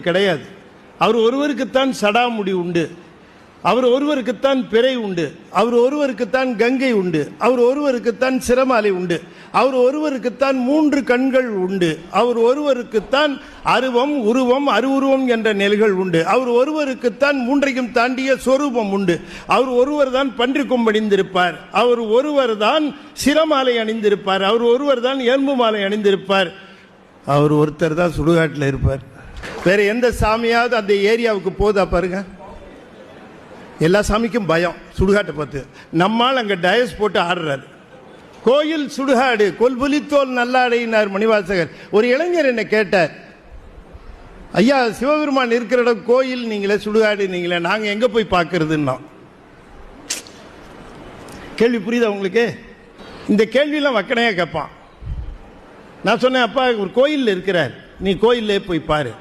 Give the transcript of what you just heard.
கிடையாது. அவர் ஒருவருக்குத்தான் சடாமுடி உண்டு, அவர் ஒருவருக்குத்தான் பிறை உண்டு, அவர் ஒருவருக்குத்தான் கங்கை உண்டு, அவர் ஒருவருக்குத்தான் சிரமாலை உண்டு, அவர் ஒருவருக்குத்தான் 3 கண்கள் உண்டு, அவர் ஒருவருக்குத்தான் அருவம் உருவம் அருவுருவம் என்ற நிலைகள் உண்டு, அவர் ஒருவருக்குத்தான் 3ஐயும் தாண்டிய சொரூபம் உண்டு, அவர் ஒருவர் தான் பன்றிக் கொம்பு அணிந்திருப்பார், அவர் ஒருவர் தான் சிரமாலை அணிந்திருப்பார், அவர் ஒருவர் தான் எலும்பு மாலை அணிந்திருப்பார், அவர் ஒருத்தர் தான் சுடுகாட்டில் இருப்பார். வேற எந்த சாமியாவது அந்த ஏரியாவுக்கு போதா பாருங்க. எல்லா சாமிக்கும் பயம் சுடுகாட்டை பார்த்து. நம்மால் அங்கே டயஸ் போட்டு ஆடுறாரு. கோயில் சுடுகாடு கொல்புலித்தோல் நல்லாடையினார் மணிவாசகர். ஒரு இளைஞர் என்ன கேட்டார், ஐயா சிவபெருமான் இருக்கிற இடம் கோயில் நீங்களே சுடுகாடு நீங்களே, நாங்கள் எங்கே போய் பார்க்கறதுன்னா. கேள்வி புரியுதா உங்களுக்கு? இந்த கேள்வியெல்லாம் வக்கனையாக கேட்பான். நான் சொன்னேன், அப்பா ஒரு கோயிலில் இருக்கிறார், நீ கோயிலே போய் பாரு.